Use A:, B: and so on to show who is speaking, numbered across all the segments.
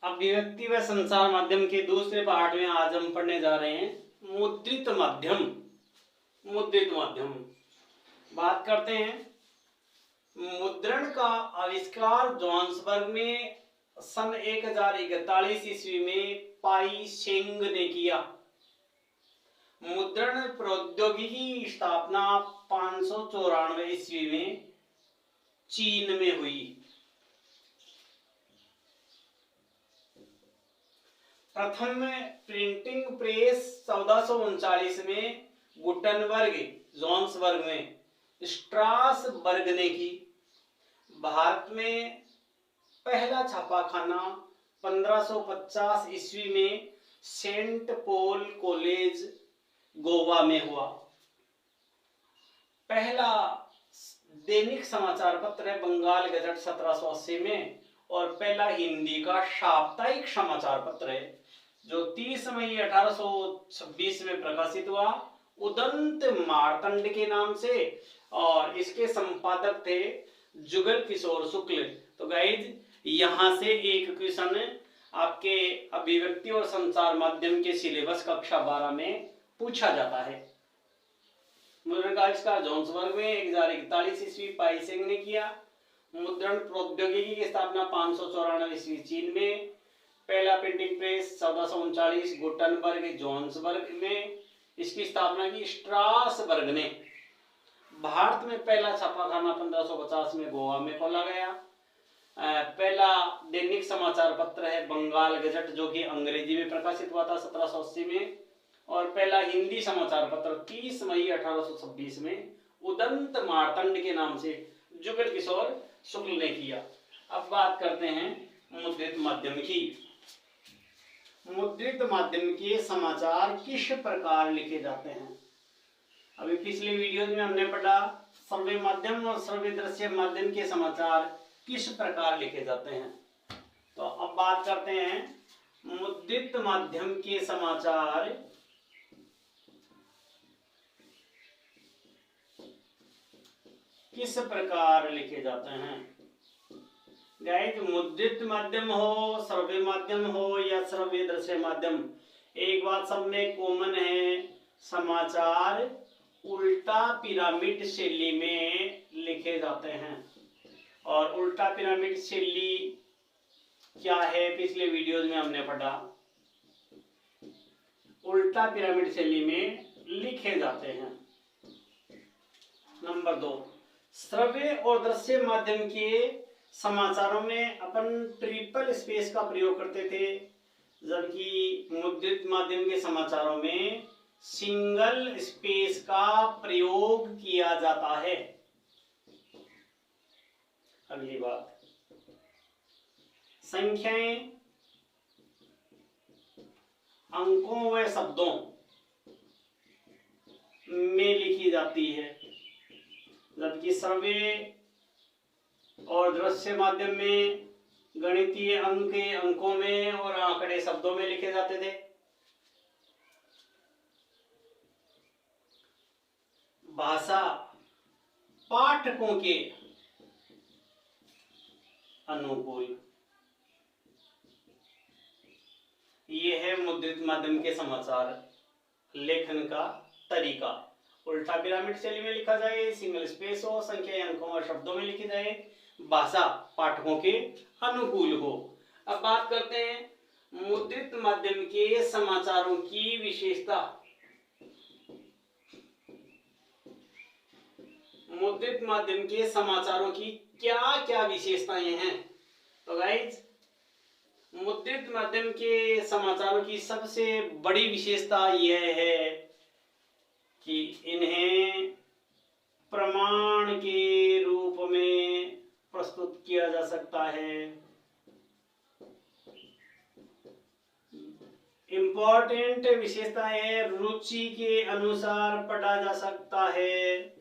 A: अभिव्यक्ति व संचार माध्यम के दूसरे पाठ में आज हम पढ़ने जा रहे हैं मुद्रित माध्यम। मुद्रित माध्यम बात करते हैं। मुद्रण का आविष्कार जोहान्सबर्ग में सन 1041 ईस्वी में पाई शेंग ने किया। मुद्रण प्रौद्योगिकी की स्थापना 594 ईस्वी में चीन में हुई। प्रथम प्रिंटिंग प्रेस 1439 में गुटनबर्ग जोहान्सबर्ग में स्ट्रासबर्ग ने की। भारत में पहला छापाखाना 1550 ईस्वी में सेंट पॉल कॉलेज गोवा में हुआ। पहला दैनिक समाचार पत्र है बंगाल गजट 1780 में, और पहला हिंदी का साप्ताहिक समाचार पत्र है जो 30 मई 1826 में प्रकाशित हुआ, उदंत मार्तंड के नाम से, और इसके संपादक थे जुगल किशोर शुक्ल। तो गाइज यहां से एक क्वेश्चन आपके अभिव्यक्ति और संचार माध्यम के सिलेबस कक्षा 12 में पूछा जाता है। मुद्रण का आविष्कार जोहान्सबर्ग में 1041 ईस्वी पाई शेंग ने किया। मुद्रण प्रौद्योगिकी की स्थापना 594 ईस्वी चीन में। पहला प्रिंटिंग प्रेस 1439 गुटनबर्ग जोहान्सबर्ग में इसकी स्थापना की स्ट्रासबर्ग ने। भारत में पहला छापाखाना 1550 में गोवा में खोला गया। पहला दैनिक समाचार पत्र है बंगाल गजट जो कि अंग्रेजी में प्रकाशित हुआ था 1780 में, और पहला हिंदी समाचार पत्र 30 मई 1826 में उदंत मार्तंड के नाम से जुगल किशोर शुक्ल ने किया। अब बात करते हैं मुद्रित माध्यम की। मुद्रित माध्यम के समाचार किस प्रकार लिखे जाते हैं? अभी पिछले वीडियो में हमने पढ़ा श्रव्य माध्यम और श्रव्य दृश्य माध्यम के समाचार किस प्रकार लिखे जाते हैं। तो अब बात करते हैं मुद्रित माध्यम के समाचार किस प्रकार लिखे जाते हैं। गाइस मुद्रित माध्यम हो, श्रव्य माध्यम हो या श्रव्य दृश्य माध्यम, एक बात सब में कॉमन है, समाचार उल्टा पिरामिड शैली में लिखे जाते हैं। और उल्टा पिरामिड शैली क्या है पिछले वीडियोज में हमने पढ़ा। उल्टा पिरामिड शैली में लिखे जाते हैं। नंबर 2, श्रव्य और दृश्य माध्यम के समाचारों में अपन ट्रिपल स्पेस का प्रयोग करते थे, जबकि मुद्रित माध्यम के समाचारों में सिंगल स्पेस का प्रयोग किया जाता है। अगली बात, संख्याएं अंकों व शब्दों में लिखी जाती है, जबकि श्रव्य और दृश्य माध्यम में गणितीय अंक अंकों में और आंकड़े शब्दों में लिखे जाते थे। भाषा पाठकों के अनुकूल, ये है मुद्रित माध्यम के समाचार लेखन का तरीका। उल्टा पिरामिड शैली में लिखा जाए, सिंगल स्पेस हो, संख्या अंकों और शब्दों में लिखी जाए, भाषा पाठकों के अनुकूल हो। अब बात करते हैं मुद्रित माध्यम के समाचारों की विशेषता। मुद्रित माध्यम के समाचारों की क्या क्या विशेषताएं हैं? तो गाइज मुद्रित माध्यम के समाचारों की सबसे बड़ी विशेषता यह है कि इन्हें प्रमाण के रूप में प्रस्तुत किया जा सकता है। इंपॉर्टेंट विशेषता है, रुचि के अनुसार पढ़ा जा सकता है।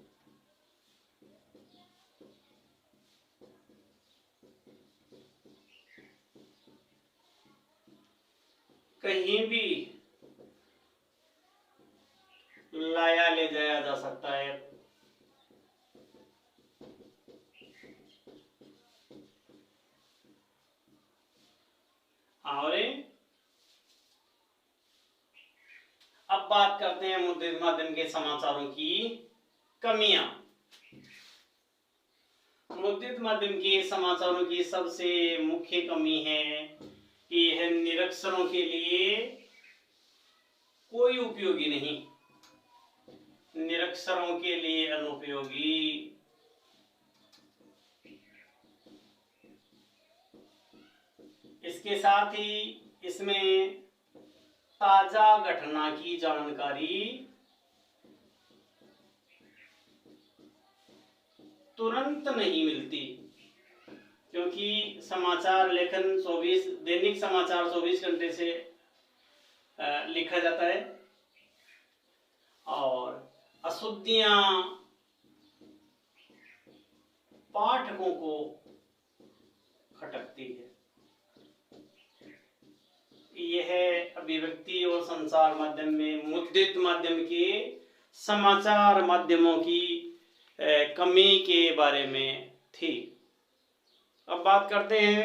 A: कहीं भी लाया ले जाया जा सकता है। और अब बात करते हैं मुद्रित माध्यम के समाचारों की कमियां। मुद्रित माध्यम के समाचारों की सबसे मुख्य कमी है कि यह निरक्षरों के लिए कोई उपयोगी नहीं, निरक्षरों के लिए अनुपयोगी। इसके साथ ही इसमें ताजा घटना की जानकारी तुरंत नहीं मिलती, क्योंकि समाचार लेखन दैनिक समाचार 24 घंटे से लिखा जाता है और अशुद्धियां पाठकों को खटकती है। यह अभिव्यक्ति और संचार माध्यम में मुद्रित माध्यम के समाचार माध्यमों की कमी के बारे में थी। अब बात करते हैं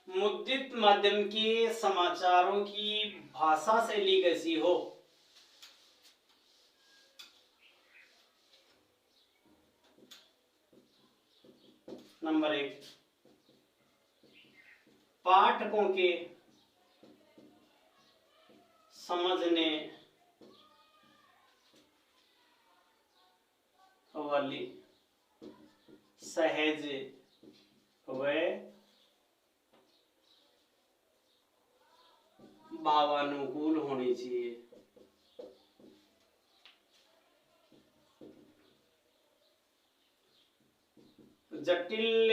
A: मुद्रित माध्यम के समाचारों की भाषा शैली कैसी हो। नंबर 1, पाठकों के समझने वाली सहज व भावानुकूल होनी चाहिए। जटिल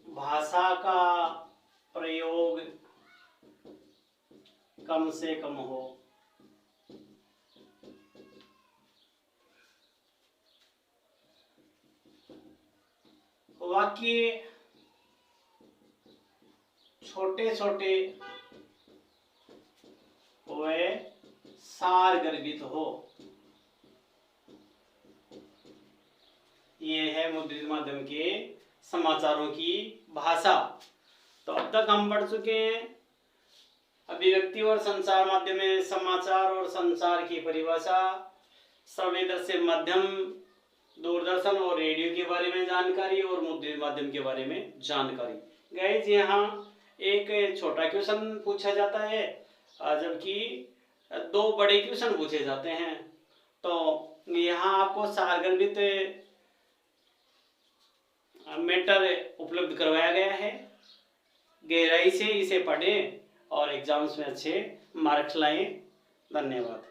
A: भाषा का प्रयोग कम से कम हो। वाक्य छोटे छोटे व सारगर्भित हो। ये है मुद्रित माध्यम के समाचारों की भाषा। तो अब तक हम पढ़ चुके हैं अभिव्यक्ति और संचार माध्यम में समाचार और संचार की परिभाषा, संवेदनशील माध्यम, दूरदर्शन और रेडियो के बारे में जानकारी और मुद्रित माध्यम के बारे में जानकारी। गाइस, यहाँ एक छोटा क्वेश्चन पूछा जाता है जबकि 2 बड़े क्वेश्चन पूछे जाते हैं। तो यहाँ आपको सारगर्भित मैटर उपलब्ध करवाया गया है। गहराई से इसे पढ़ें और एग्जाम्स में अच्छे मार्क्स लाएं। धन्यवाद।